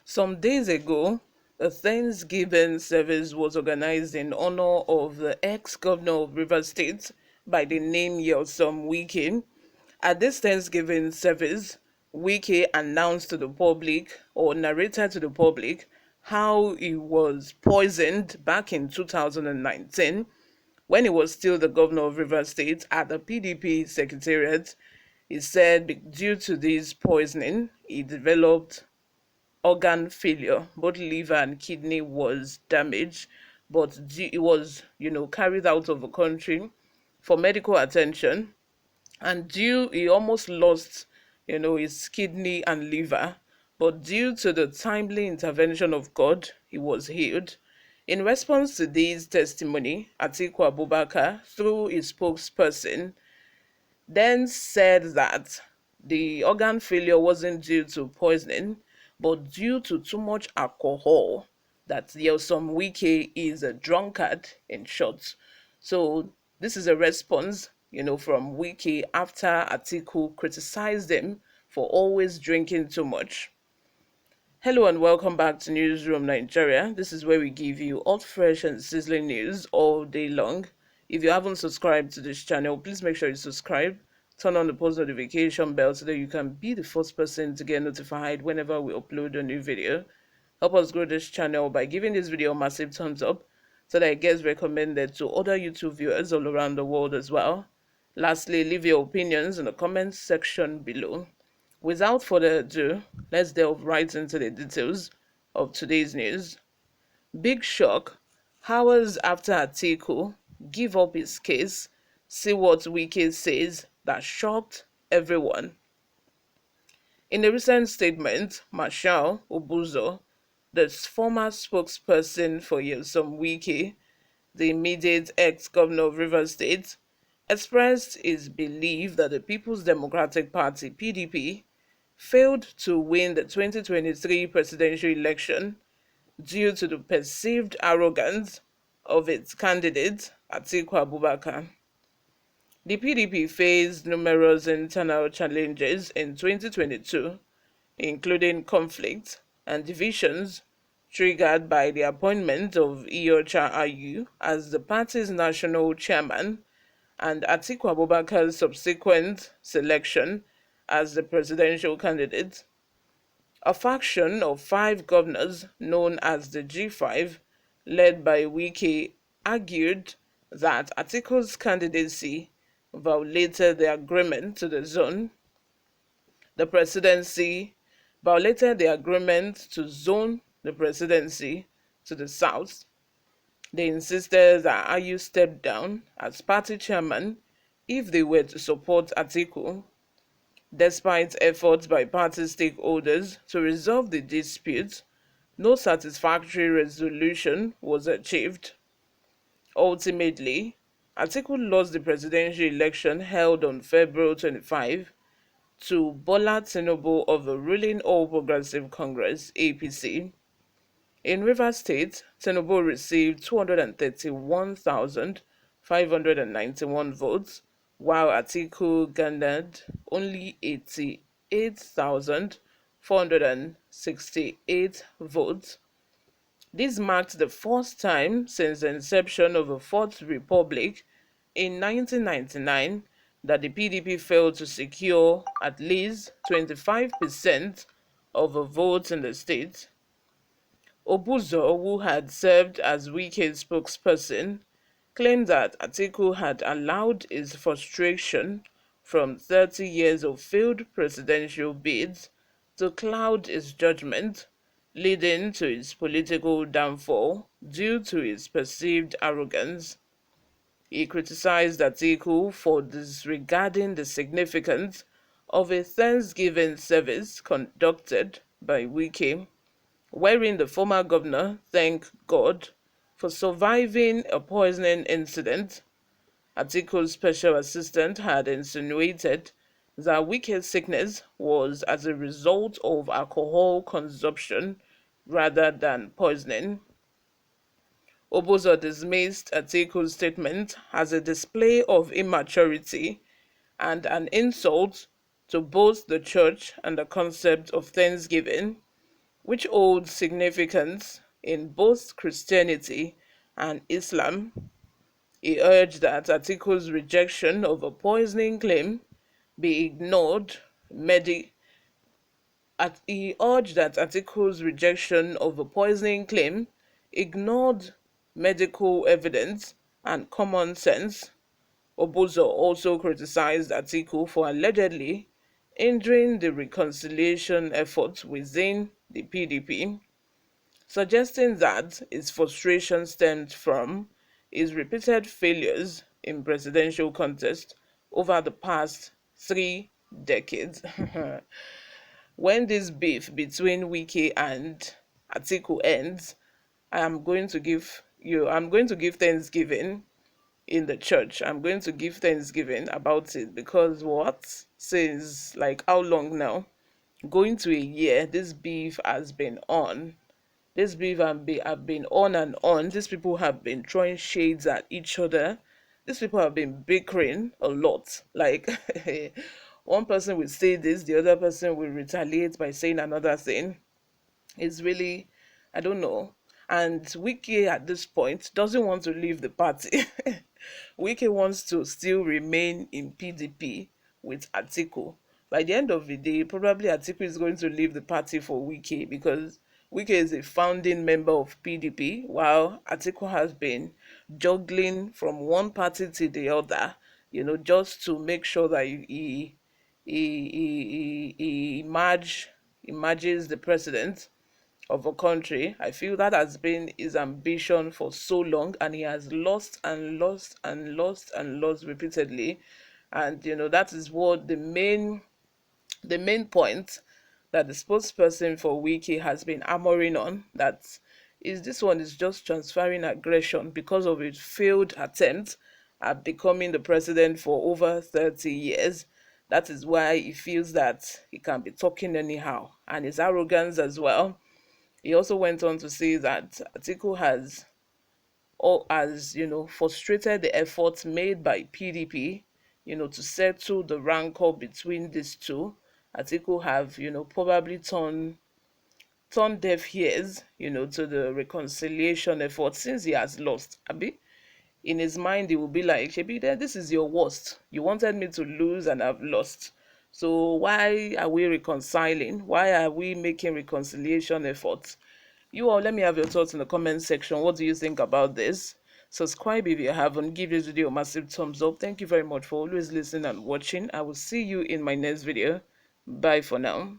Some days ago, a Thanksgiving service was organized in honor of the ex-governor of Rivers State by the name Wike. At this Thanksgiving service, Wike announced to the public or narrated to the public how he was poisoned back in 2019 when he was still the governor of Rivers State at the PDP secretariat. He said due to this poisoning, he developed organ failure. Both liver and kidney was damaged, but it was, carried out of the country for medical attention. And he almost lost, his kidney and liver. But due to the timely intervention of God, he was healed. In response to this testimony, Atiku Abubakar, through his spokesperson, then said that the organ failure wasn't due to poisoning, but due to too much alcohol. That Yelsom Wike is a drunkard, in short. So this is a response, from Wike after Atiku criticized him for always drinking too much. Hello and welcome back to Newsroom Nigeria. This is where we give you hot, fresh, and sizzling news all day long. If you haven't subscribed to this channel, please make sure you subscribe. Turn on the post notification bell so that you can be the first person to get notified whenever we upload a new video. Help us grow this channel by giving this video a massive thumbs up so that it gets recommended to other YouTube viewers all around the world as well. Lastly, leave your opinions in the comments section below. Without further ado, let's delve right into the details of today's news. Big shock. Hours after Atiku give up his case, see what Wike says that shocked everyone. In a recent statement, Marshal Obuzo, the former spokesperson for Nyesom Wike, the immediate ex-governor of Rivers State, expressed his belief that the People's Democratic Party (PDP) failed to win the 2023 presidential election due to the perceived arrogance of its candidate, Atiku Abubakar. The PDP faced numerous internal challenges in 2022, including conflicts and divisions triggered by the appointment of Iyorchia Ayu as the party's national chairman and Atiku Abubakar's subsequent selection as the presidential candidate. A faction of 5 governors, known as the G5, led by Wike, argued that Atiku's candidacy violated the agreement to the zone. The presidency violated the agreement to zone the presidency to the south. They insisted that Ayu step down as party chairman if they were to support Atiku. Despite efforts by party stakeholders to resolve the dispute, no satisfactory resolution was achieved. Ultimately, Atiku lost the presidential election held on February 25 to Bola Tinubu of the ruling All Progressive Congress (APC). In Rivers State, Tinubu received 231,591 votes, while Atiku garnered only 88,468 votes. This marked the first time since the inception of the Fourth Republic in 1999 that the PDP failed to secure at least 25% of the votes in the state. Obuzo, who had served as Wike's spokesperson, claimed that Atiku had allowed his frustration from 30 years of failed presidential bids to cloud his judgment, leading to his political downfall due to his perceived arrogance. He criticized Atiku for disregarding the significance of a Thanksgiving service conducted by Wike. wherein the former governor thanked God for surviving a poisoning incident. Atiku's special assistant had insinuated that Wike's sickness was as a result of alcohol consumption rather than poisoning. Obozo dismissed Atiku's statement as a display of immaturity and an insult to both the church and the concept of thanksgiving, which holds significance in both Christianity and Islam. He urged that Atiku's rejection of a poisoning claim be ignored. He urged that Atiku's rejection of a poisoning claim ignored medical evidence and common sense. Obozo also criticized Atiku for allegedly hindering the reconciliation efforts within the PDP, suggesting that his frustration stemmed from his repeated failures in presidential contest over the past 3 decades. When this beef between Wike and Atiku ends, I'm going to give Thanksgiving in the church. I'm going to give Thanksgiving about it because what? Since like how long now? Going to a year, this beef has been on. This beef have been on and on. These people have been throwing shades at each other. These people have been bickering a lot. Like one person will say this, the other person will retaliate by saying another thing. It's really, I don't know. And Wiki at this point doesn't want to leave the party. Wiki wants to still remain in PDP with Atiku. By the end of the day, probably Atiku is going to leave the party for Wiki because Wiki is a founding member of PDP, while Atiku has been juggling from one party to the other, just to make sure that he emerges the president of a country. I feel that has been his ambition for so long, and he has lost and lost and lost and lost repeatedly. And that is what the main point that the spokesperson for Wiki has been hammering on, that is this one is just transferring aggression because of its failed attempt at becoming the president for over 30 years. That is why he feels that he can be talking anyhow, and his arrogance as well. He also went on to say that Atiku has frustrated the efforts made by PDP, to settle the rancor between these two. Atiku have, probably turned deaf ears, to the reconciliation effort since he has lost. Abi, in his mind, he will be like, Shebi, this is your worst. You wanted me to lose and I've lost. So why are we reconciling? Why are we making reconciliation efforts? You all, let me have your thoughts in the comment section. What do you think about this? Subscribe if you haven't. Give this video a massive thumbs up. Thank you very much for always listening and watching. I will see you in my next video. Bye for now.